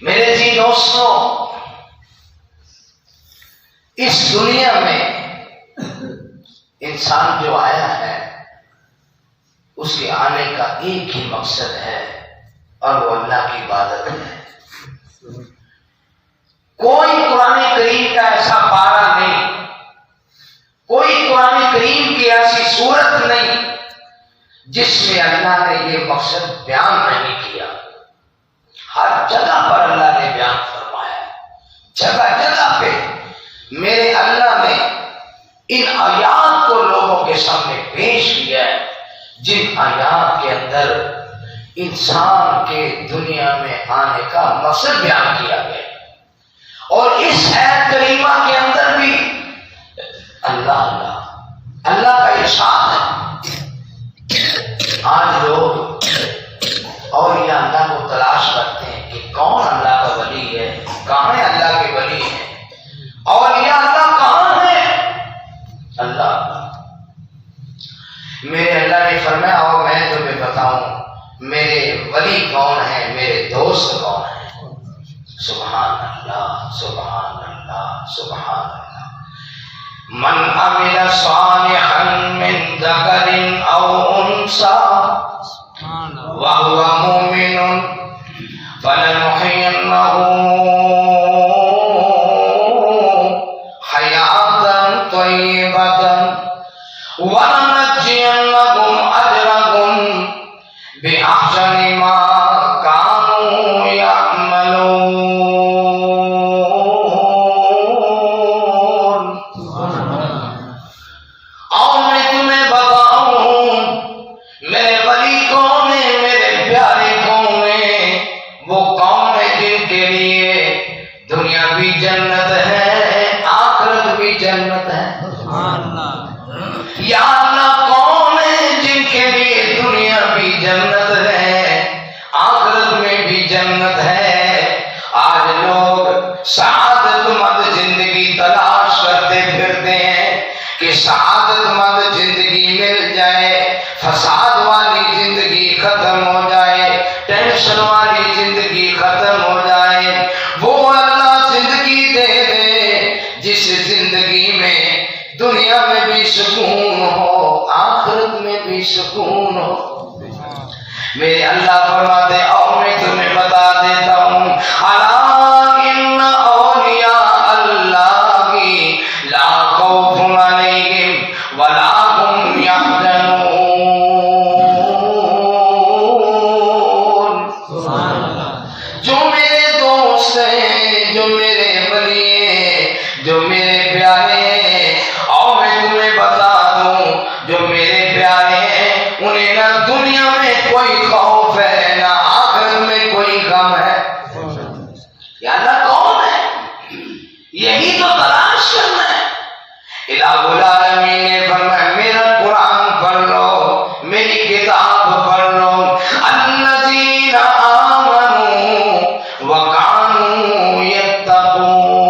میرے جی دوستوں، اس دنیا میں انسان جو آیا ہے اس کے آنے کا ایک ہی مقصد ہے اور وہ اللہ کی عبادت ہے۔ کوئی قرآن کریم کا ایسا پارہ نہیں، کوئی قرآن کریم کی ایسی صورت نہیں جس میں اللہ نے یہ مقصد بیان نہیں کیا۔ ہر جگہ پر اللہ نے بیان فرمایا، جگہ جگہ پہ میرے اللہ نے ان آیات کو لوگوں کے سامنے پیش کیا ہے، جن آیات کے اندر انسان کے دنیا میں آنے کا مقصد بیان کیا گیا۔ اور اس آیت کریمہ کے اندر بھی اللہ کا ارشاد ہے۔ آج لوگ اولیاء اللہ کو تلاش کرتے ہیں کہ کون اللہ کا ولی ہے، کہاں ہے اللہ کے ولی ہیں، اولیاء اللہ کہاں ہے؟ اللہ میرے اللہ نے فرمایا اور میں تمہیں بتاؤں میرے ولی کون ہے، میرے دوست کون ہے۔ سبحان اللہ، سبحان اللہ، سبحان اللہ۔ من عمل صالحا من ذکر او انثى وهو مؤمن فلنحيينه حياة طيبة وَلَنَجْزِيَنَّهُمْ أَجْرَهُمْ بِأَحْسَنِ مَا كَانُوا يَعْمَلُونَ۔ اور میں تمہیں بتاؤں میرے ولی کون ہے، میرے پیارے کون ہیں، وہ کون ہے جن کے لیے دنیا بھی جنت ہے، آخرت بھی جنت ہے۔ یا اللہ کون ہے جن کے لیے دنیا بھی جنت ہے، آخرت میں بھی جنت ہے۔ آج لوگ سعادت مند زندگی تلاش کرتے پھرتے ہیں کہ سعادت مند زندگی مل جائے، فساد والی زندگی ختم ہو جائے، ٹینشن والی زندگی ختم ہو جائے۔ وہ اللہ زندگی دے دے جس زندگی میں دنیا میں بھی سکون ہو، آخرت میں بھی سکون ہو۔ میرے اللہ فرماتے اور میں تمہیں بتا دیتا ہوں، الا ان اولیاء اللہ لا خوف علیہم ولا هم يحزنون۔ جو میرے دوست ہیں، جو میرے ولی ہیں، جو میرے پیارے ہیں، اور میں تمہیں بتا دوں جو میرے پیارے ہیں انہیں نہ دنیا میں کوئی خوف ہے نہ آخرت میں کوئی غم ہے۔ یا اللہ کون ہے؟ یہی تو تلاش کرنا ہے۔ الہ العالمین نے فرمایا میرا قرآن پڑھ لو، میری کتاب پڑھ لو۔ الذین آمنوا وکانوا یتقون۔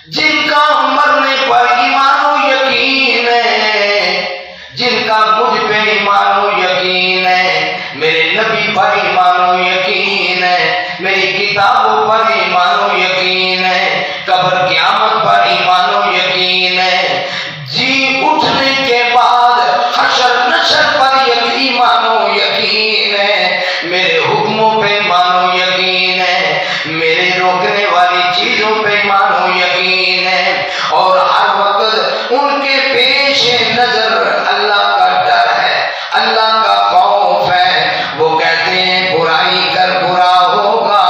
جن کا مرنے پر ایمان و یقین ہے، جن کا مجھ پہ ایمان و یقین ہے، میرے نبی پر ایمان و یقین ہے، میری کتابوں پر ایمان و یقین ہے، قبر قیامت پر ایمان و یقین ہے، جی اٹھنے کے بعد حشر نشر پر ایمان و یقین ہے، میرے حکموں پہ ایمان و یقین ہے، میرے روکنے والی چیزوں پہ ایمان و یقین ہے، اور ہر وقت ان کے پیش نظر اللہ کا ڈر ہے، اللہ کا خوف ہے۔ وہ کہتے ہیں برائی کر برا ہوگا،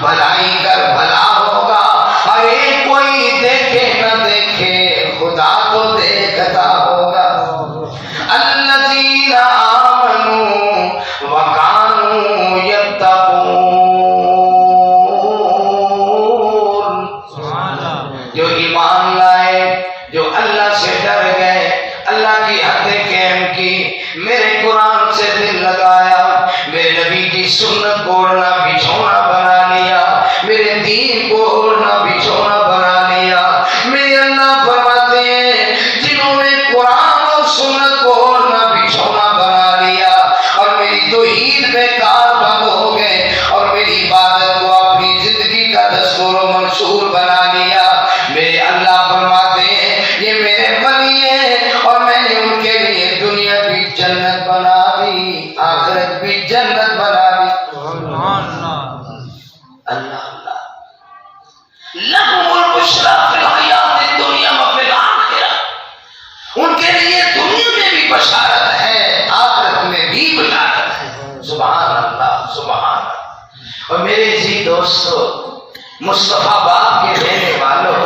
بھلائی کر بھلا ہوگا، ارے کوئی دیکھے نہ دیکھے خدا تو دیکھتا ہوگا۔ الذین آمنوا وکانوا یتقون۔ جو ایمان لائے، جو اللہ سے ڈر گئے، اللہ کی حدیں قائم کی، میرے قرآن سے دل لگایا، میرے نبی کی سنت کو اوڑھنا بچھونا بنا لیا، میرے دین کو اوڑھنا بچھونا بنا لیا۔ میرے اللہ فرماتے ہیں جنہوں نے قرآن اور سنت کو اوڑھنا بچھونا بنا لیا اور دوستو، مصطفیٰ باغ کے رہنے والوں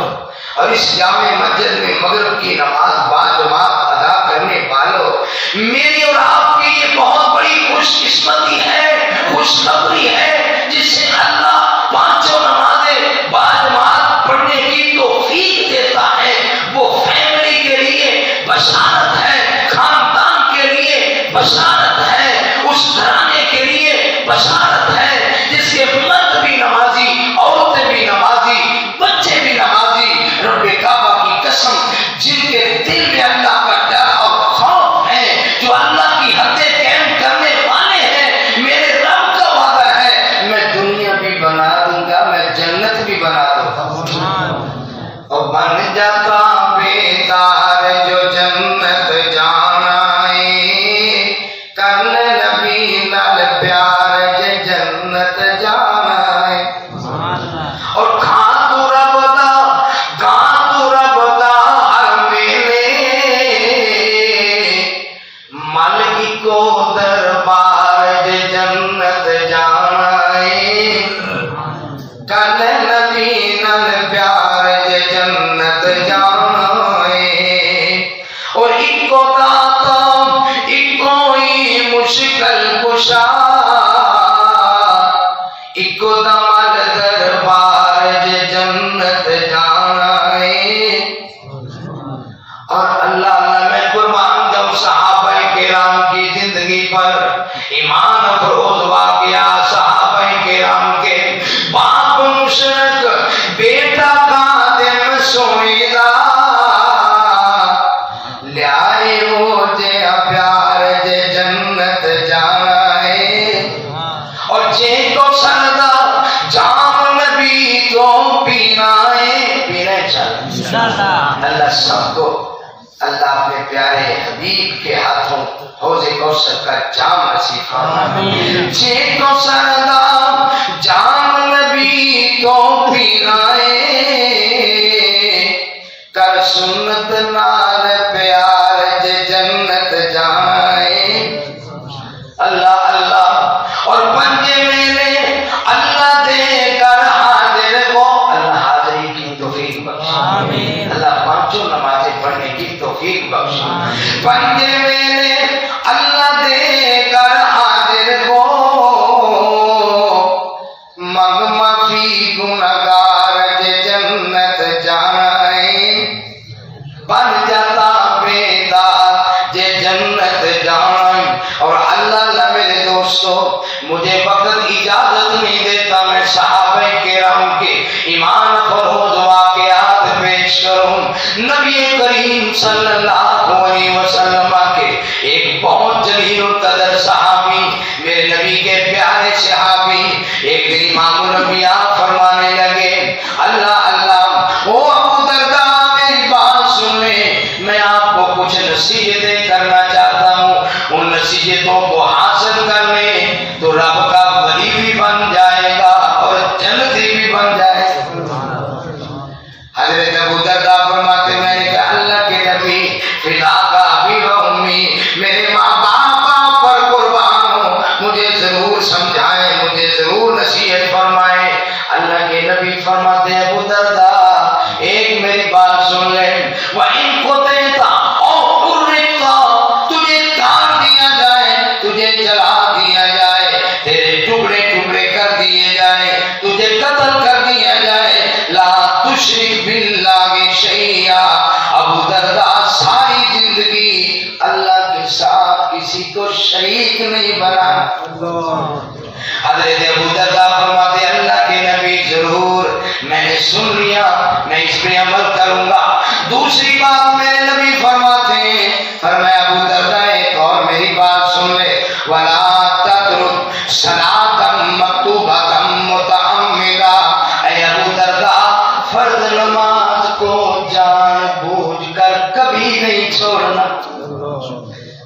اور اس جامع مسجد میں مغرب کی نماز باجماعت ادا کرنے والوں، میری اور آپ کی یہ بہت بڑی خوش قسمتی ہے، خوشخبری ہے، جس سے اللہ پانچوں نمازیں باجماعت پڑھنے کی توفیق دیتا ہے۔ وہ فیملی کے لیے بشارت ہے، خاندان کے لیے بشارت ہے، اس گھرانے کے لیے بشارت ہے جس کے مرد بھی نمازی، عورتیں بھی نمازی، بچے بھی نمازی۔ رب کعبہ کی قسم، جن کے دل میں اللہ کا ڈر اور خوف ہے، جو اللہ کی حدیں قائم کرنے والے ہیں، میرے رب کا وعدہ ہے میں دنیا بھی بنا دوں گا، میں جنت بھی بنا دوں گا۔ اور بن جاتا بیدار جو جنت جانا ہے، کل نبی نال پیار جے جنت جانا ہے۔ اور کھا تو رب دا، گا تو رب دا ہر ویلے، مالک کو دربار جے جنت جانا ہے، کل نبی نال پیار جے جنت جانا ہے۔ اور اکو داتا اکو ہی مشکل کشا، اکو دمال دربار جے جنت جانا ہے۔ اور اللہ میں قربان جاؤں صحابہ کرام کی زندگی پر، ایمان افروز واقعہ صحابہ کرام کے، باپ مشرک بیٹا خادم سوئیدہ، لیائے ہو جے پیار جے جنت جانا ہے۔ اور جے کو سردا جام نبی تو پینا ہے، پینا چاہیے۔ اللہ سب کو اللہ اپنے پیارے حبیب کے ہاتھوں حوض کوثر کا جام نصیب فرمائے۔ جے کو سردا جام نبی تو پینا ہے، کر سنت نال پیار جے جنت جانا ہے۔ اللہ اللہ اور پنجے میلے اللہ دے کر حاضر کو، اللہ حاضری کی توفیق بخشے، اللہ پانچوں نمازیں پڑھنے کی توفیق بخشے۔ پنجے میلے اللہ دے کر حاضر کو، مگ معافی گنہگار جے جنت جانا ہے، بن جاتا بیدار جے جنت جانا ہے۔ اور اللہ میرے دوستو، مجھے وقت اجازت نہیں دیتا میں صحابہ کرام کے ایمان فروز واقعات پیش کروں۔ نبی کریم صلی اللہ علیہ وسلم کے ایک بہت جلیل القدر صحابی، میرے نبی کے پیارے صحابی، ایک دن امام الانبیاء فرمانے لگے، اللہ اللہ او ابو درداء میری بات سن لیں، میں آپ کو کچھ نصیحتیں کرنا چاہتا ہوں، ان نصیحتوں کو حاصل کر لیں تو رب کا ولی بھی بن جائے گا اور جنتی بھی بن جائے گا۔ حضرت ابو درداء فرماتے میں نے کہا اللہ کے نبی، فدا کا ابی و امی، میرے ماں باپ پر قربان ہوں، مجھے ضرور سمجھائیں، مجھے ضرور نصیحت فرمائیں۔ اللہ کے نبی فرماتے ہیں ابو درداء ایک میری بات سن لیں، وَإِن قُتِلْتَ أَوْ حُرِّقْتَ، تجھے کاٹ دیا جائے، تجھے جلا دیا جائے، تیرے ٹکڑے ٹکڑے کر دیے جائے، تجھے قتل کر دیا جائے، لا تشرک باللہ شیئا، ابو درداء ساری زندگی اللہ کے ساتھ کسی کو شریک نہیں بنا۔ حضرت ابو درداء فرماتے اللہ کے نبی ضرور، میں نے سن لیا، میں اس پہ عمل کروں گا۔ دوسری بات میرے نبی فرماتے ہیں، فرمایا ابو درداء ایک اور میری بات سن لے، وَلَا تَتْرُكْ صَلَاةً مَكْتُوبَةً مُتَعَمِّدًا، اے ابو درداء فرض نماز کو جان بوجھ کر کبھی نہیں چھوڑنا،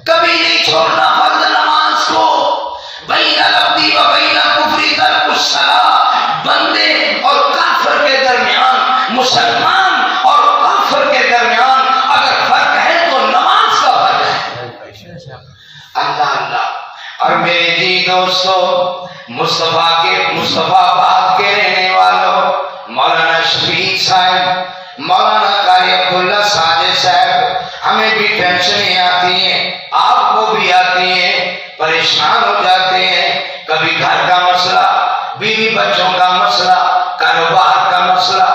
کبھی نہیں چھوڑنا فرض نماز کو۔ بین العبد و بین کفر ترک الصلاۃ، بندے اور کافر کے درمیان، مسلمان اور کافر کے درمیان اگر فرق ہے تو نماز کا فرق ہے۔ اللہ اللہ اور میرے جی دوستو، مصطفیٰ باد کے رہنے والوں، مولانا شفیع صاحب، مولانا قاری عبداللہ ساجد صاحب، ہمیں بھی ٹینشنیں آتی ہیں، آپ کو بھی آتی ہیں، پریشان ہو جاتے ہیں، کبھی گھر کا مسئلہ، بیوی بچوں کا مسئلہ، کاروبار کا مسئلہ،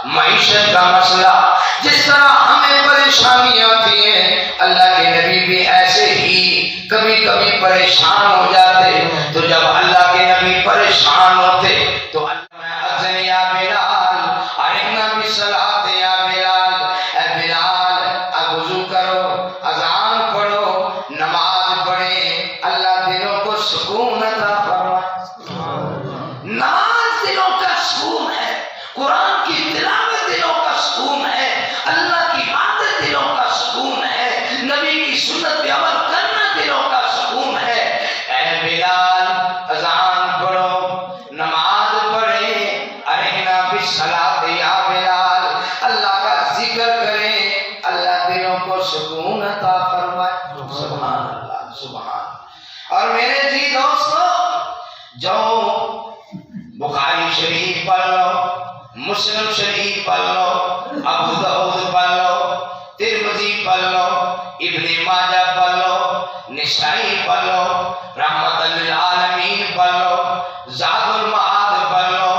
معیشت کا مسئلہ، جس طرح ہمیں پریشانی آتی ہے، اللہ کے نبی بھی ایسے ہی کبھی کبھی پریشان ہو جاتے۔ تو جب اللہ کے نبی پریشان ہوتے تو اذن یا بلال ارنا بالصلاۃ یا بلال، اے بلال اب وضو کرو، اذان پڑھو، نماز پڑھیں، اللہ دلوں کو سکون عطا فرمائے۔ نماز دلوں کا سکون ہے، قرآن کی تلاوت دلوں کا سکون ہے، اللہ کی باتیں دلوں کا سکون ہے، نبی کی سنت پہ عمل کرنا دلوں کا سکون ہے۔ اے بلال اذان پڑھو، نماز پڑھیں، ارہنا بالصلاۃ یا بلال، اللہ کا ذکر کریں، اللہ دلوں کو سکون عطا فرمائے۔ سبحان اللہ، سبحان۔ اور میرے جی دوستو، جو بخاری شریف پڑھ لو، مسلم شریف پڑھ لو، ابو داؤد پڑھ لو، ترمذی پڑھ لو، ابن ماجہ پڑھ لو، نسائی پڑھ لو، رحمت للعالمین پڑھ لو، زاد المعاد پڑھ لو،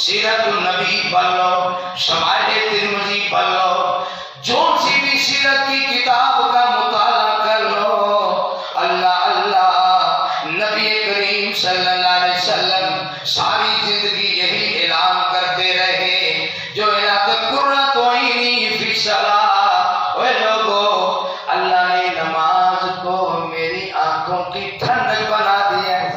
سیرت النبی پڑھ لو، شمائل ترمذی پڑھ لو، جو سی بھی سیرت کی کتاب کا مطالعہ کر لو، اللہ اللہ، نبی کریم صلی اللہ علیہ وسلم ساری زندگی یہی اعلان کرتے رہے، جو اعلان قرۃ عینی فی الصلاۃ، اے لوگو، اللہ نے نماز کو میری آنکھوں کی ٹھنڈک بنا دیا ہے،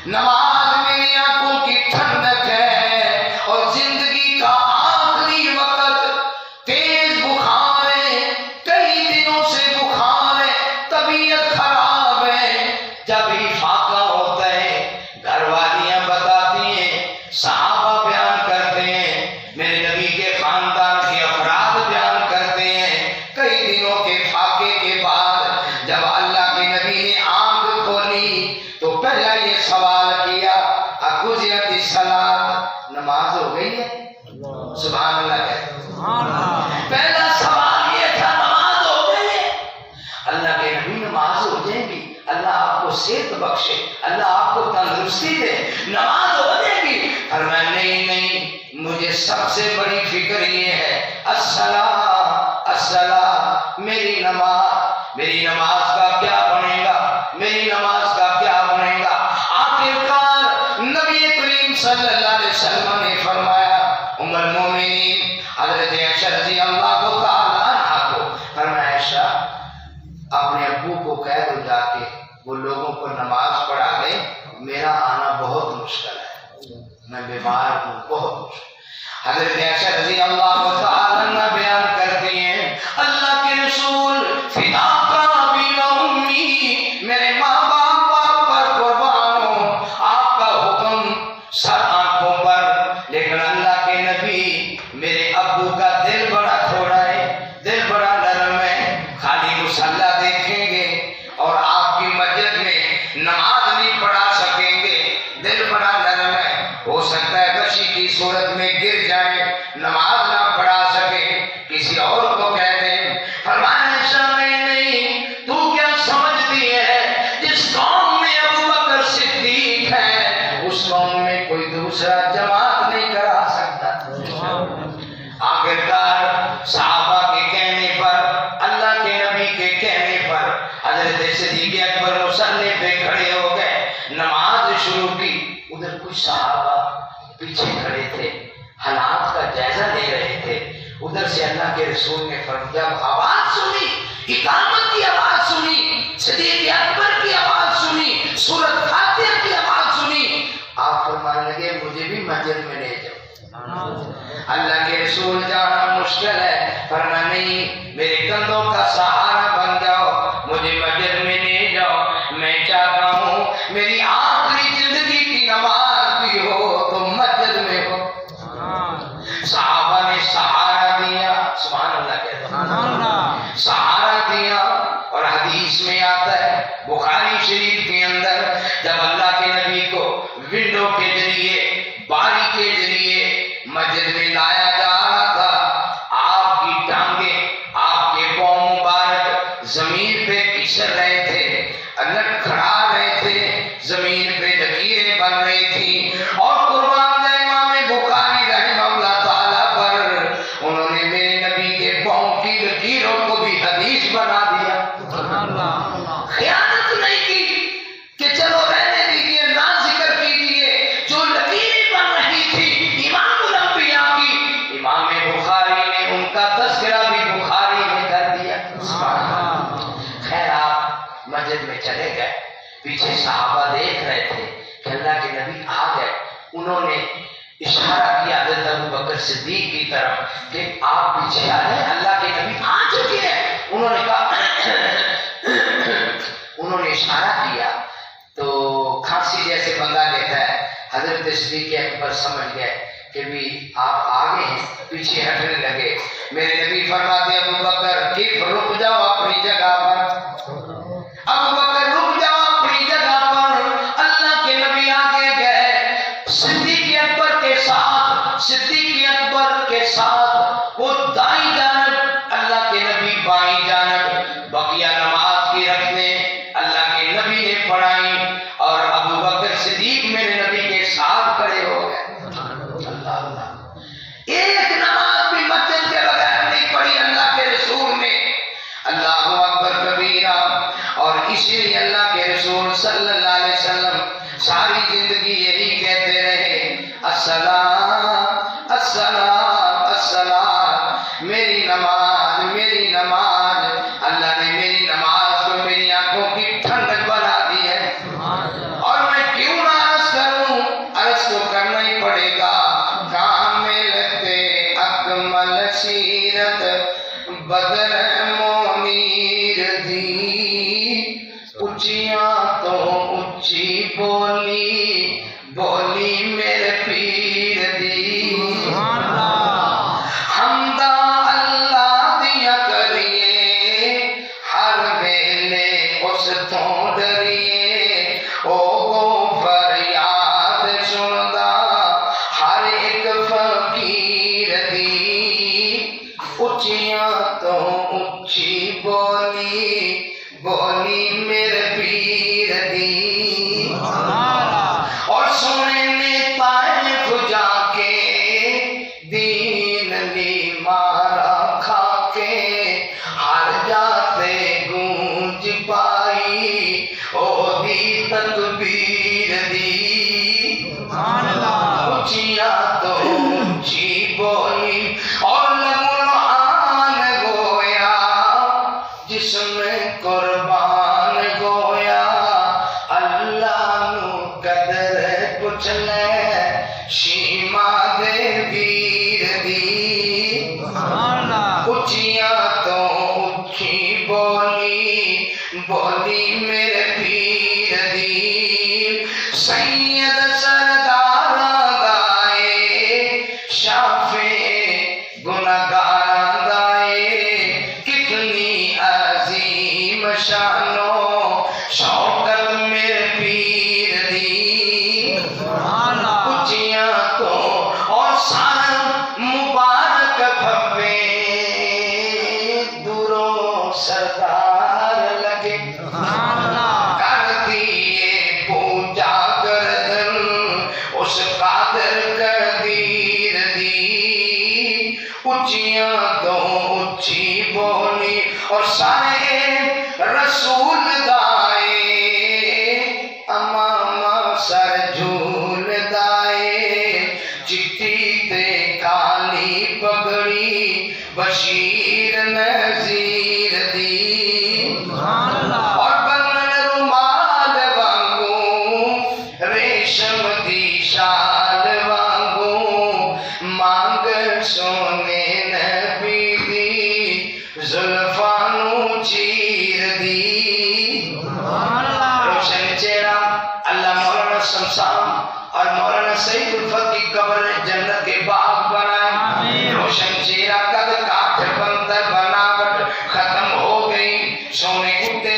نماز میری آنکھوں کی ٹھنڈک ہے، اور زندگی کا آخری وقت، تیز بخار ہے، کئی دنوں سے بخار ہے، طبیعت خراب ہے، جب ہی فاقہ ہوتا ہے، گھر والیاں بتاتی ہیں، صحابہ بیان کرتے ہیں، میرے نبی کے خاندان کے افراد بیان کرتے ہیں، کئی دنوں کے فاقے کے بعد جب اللہ کے نبی نے آنکھ کھولی تو پہلا یہ سوال کیا، اقضیت الصلاۃ، نماز ہو گئی ہے؟ سبحان اللہ ہے۔ پہلا سوال یہ تھا، نماز ہو گئی ہے؟ اللہ کے نبی، نماز ہو جائے گی، اللہ آپ کو صحت بخشے، اللہ آپ کو تندرستی دے، نماز ہو جائے گی۔ فرمایا نہیں نہیں، مجھے سب سے بڑی فکر یہ ہے، الصلاۃ الصلاۃ، میری نماز کا کیا بنے گا، میری نماز کا کیا بنے گا۔ آخرکار نبی کریم صلی اللہ علیہ وسلم نے فرمایا، ام المومنین حضرت عائشہ رضی اللہ تعالی عنہا کو فرمایا، عائشہ اپنے ابو کو کہہ دو جا کے وہ لوگوں کو نماز پڑھا دے، میرا آنا بہت مشکل ہے، میں بیمار ہوں، بہت مشکل۔ حضرت عائشہ رضی اللہ تعالی عنہ بیان کرتی ہیں، اللہ کے رسول فداک ابی و امی، میرے ماں باپ پر قربان ہوں، آپ کا حکم سر آنکھوں پر، لیکن اللہ کے نبی، میرے ابو کا دل بڑا تھوڑا ہے، دل بڑا نرم ہے، خالی مصلی دیکھیں گے اور آپ کی مسجد میں نماز نہیں پڑھا سکیں گے، دل بڑا نرم ہے، ہو سکتا ہے غشی کی صورت میں گر جائیں، نماز نہ پڑھا سکیں، کسی اور کو کہہ دیں۔ فرمایا عائشہ نہیں، تو کیا سمجھتی ہے، جس قوم میں ابو بکر صدیق ہے، اس قوم میں کوئی دوسرا جماعت نہیں کرا سکتا۔ آخرکار صحابہ کے کہنے پر، اللہ کے نبی کے کہنے پر، حضرت صدیق اکبر مصلی پہ کھڑے ہو گئے، نماز شروع کی۔ ادھر کچھ صحابہ پیچھے کھڑے تھے، حالات کا جائزہ لے رہے تھے، ادھر سے اللہ کے رسول نے جب آواز سنی، اقامت کی آواز سنی، صدیق اکبر کی آواز سنی، سورۃ فاتحہ کی آواز سنی، آپ فرمانے لگے مجھے بھی مسجد میں لے جاؤ۔ اللہ کے رسول جانا مشکل ہے، فرمایا نہیں، میرے کندھوں کا سہارا بن جاؤ، مجھے مسجد میں لے جاؤ، میں چاہتا ہوں میری آخری زندگی کی نماز بھی ہو تو مسجد میں ہو۔ صحابہ نے سہارا دیا، سبحان اللہ کہتے ہیں، سہارا دیا، اور حدیث میں آتا ہے بخاری شریف کے اندر جب اللہ کے نبی کو ونڈو کے ذریعے باری کے ذریعے مسجد میں لایا جا رہا تھا، آپ کی ٹانگیں آپ کے پاؤں مبارک زمین پہ پھسل رہے تھے، لڑکھڑا رہے تھے، زمین پہ لکیریں بن رہی تھی، اور قربان جائے امام بخاری رحمہ اللہ تعالیٰ پر انہوں نے میرے نبی کے پاؤں کی لکیروں کو بھی حدیث بنا دیا۔ خیانت نہیں کی کہ چلو رہنے دیجیے، نہ ذکر کیجیے، جو لکیریں بن رہی تھی امام الانبیاء کی، امام بخاری نے ان کا تذکرہ بھی بخاری میں کر دیا۔ خیر آپ مسجد میں چلے گئے، پیچھے صحابہ دیکھ رہے تھے کہ اللہ کے نبی آ گئے، انہوں نے اشارہ کیا حضرت ابوبکر صدیق کی طرف کہ آپ پیچھے آ جائیں، اللہ کے نبی آ چکے ہیں۔ انہوں نے کہا انہوں نے اشارہ کیا تو کھانسی جیسے بندہ لیتا ہے، حضرت صدیق اکبر سمجھ گئے کہ بھی آپ آگے ہیں، پیچھے ہٹنے لگے۔ میرے نبی فرماتے ابوبکر کہ رک جاؤ اپنی جگہ پر، ابوبکر رک جاؤ اپنی جگہ پر۔ اللہ کے نبی آگے گئے، صدیق اکبر کے ساتھ، صدیق اکبر کے ساتھ وہ دائیں جانب، اللہ کے نبی بائیں جانب، بقیہ نماز کی رکھنے اللہ کے نبی نے پڑھائی، اور ابوبکر صدیق میرے نبی کے ساتھ کھڑے ہو گئے۔ اللہ اللہ، ایک نماز بھی مسجد کے بغیر نہیں پڑھی اللہ کے رسول نے، اللہ اکبر کبیرہ۔ اور اسی لیے اللہ کے رسول صلی اللہ علیہ وسلم ساری زندگی یہی کہتے رہے، الصلاۃ الصلاۃ الصلاۃ، میری نماز میری نماز۔ اللہ نے میری نماز کو میری آنکھوں کی ٹھنڈک بنا دی ہے، اور میں کیوں نہ عرض کروں، عرض تو کرنا ہی پڑے گا۔ کاملتے اکمل سیرت بدر منیر دی، اونچیاں تو اونچی بولی بولی میرے پیر دی، حمدہ اللہ دیا کریے، ہر ویلے اس تو ڈریے، او گو فریاد سندا ہر ایک فقیر دی، اونچیاں تو اونچی بولی بولی میرے پیر دی۔ اور سونے نے طائف جا کے دین لی مارا کھا کے، ہر جاتے گونج پائی او دی تکبیر دی، اونچیاں تو اونچی بولی، اور لمحان گویا جس میں قربان گویا، اللہ نو قدر پوچھ لے شیما دے ویر دی، اونچیاں تو اونچی بولی بولی میرے پیر دی، سید سردار گائے شافع گنہگار گائے، کتنی عظیم شانو شوکت میرے پیر دی، اونچیاں تو اور سارا مبارک بھوے دوروں سردار لگے، کر دیے پوجا گردن اس قادر قدیر دی، اونچیاں تو اونچی بولی، اور سارے رسول دائے امام سر جھول دائے، چٹی تے کالی پگڑی بشیر نذیر دی، اور بنن رومال وانگوں ریشم دی شال وانگوں، مانگ سونے نبی دی زلفانو چیر دی،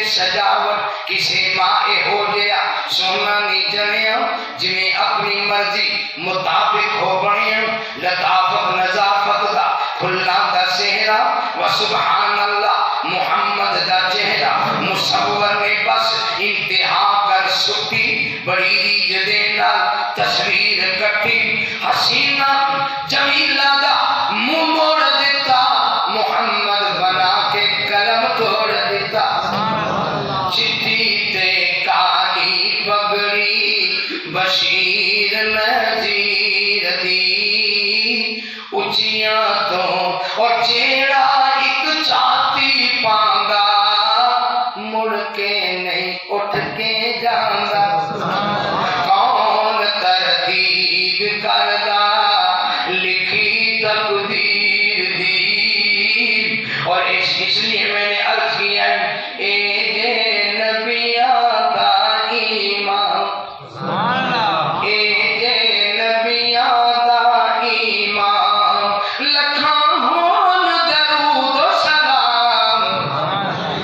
سجاوٹ کسے مائے ہو گیا سونا نہیں جنیا جنہیں اپنی مرضی مطابق ہو بنیا لطافت نظافت دا کھلا دا سہرا و سبحان اللہ محمد دا چہرہ مصور نے بس انتہا کر سکتی بڑی ریج دینا تصویر کٹی حسینہ جمیلہ دا منہ موڑ دیتا محمد بنا کے قلم توڑ دیتا چٹھی تے کالی پگڑی بشیر نذیر دی اچیاں تو اور جیڑا ایک چھاتی پانگا مڑ کے نہیں اٹھ کے جاندا کون ترتیب کردہ لکھی تقدیر دی اور اس لیے میں نے عرض کیا اے جے نبیاں دا ایمان اے جے نبیاں دا ایمان لکھاں ہون درود و سلام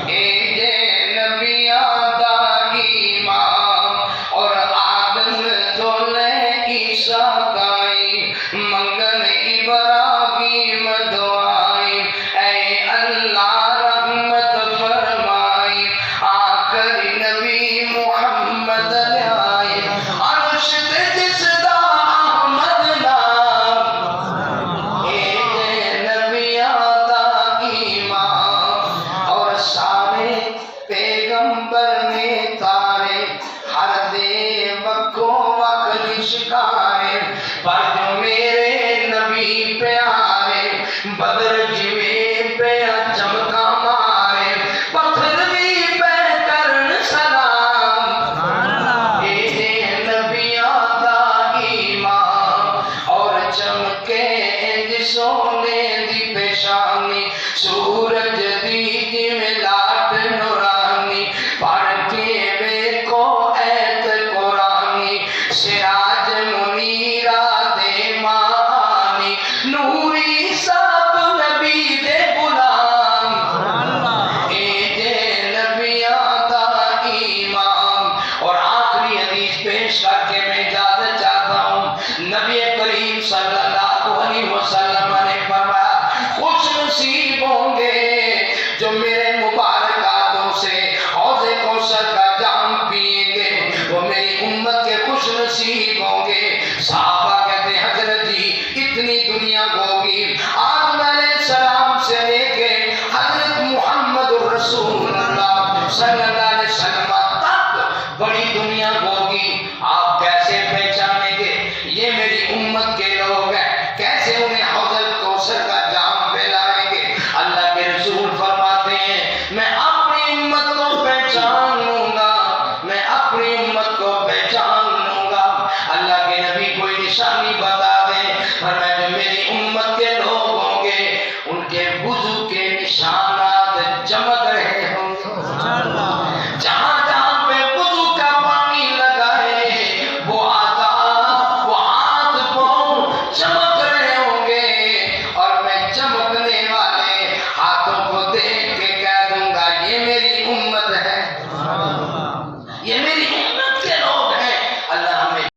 اے جے نبیاں دا ایمان اور آدم تو لے عیسیٰ تائی منگن ابراہیم دعائی اے اللہ رحمت فرمائی آخر نبی محمد آئی عرش تے جس دا احمد نام اے جے نبیاں دا ایمان اور سارے پیغمبر نے تارے ہر دے وقو وقت شکارے پر جو میرے نبی پیارے بدر جویں پہ چمکا مارے پتھر بھی پہ کرن سلام اے جے نبیاں دا ایمان اور چمکے سونے دی پیشانی سورج دی جویں لاٹ نورانی پڑھ کے ویکھو ایت قرآنی سراج منیرہ دے مانی نوری سب نبی دے غلام اے جے نبیاں دا ایمان اور آخری حدیث پیش کر کے میں اجازت چاہتا ہوں نبی کریم صلی اللہ علیہ وسلم نے فرمایا خوش نصیب ہوں گے جو میرے مبارک ہاتھوں سے حوض کوثر کا جام پیئیں گے وہ میری امت کے خوش نصیب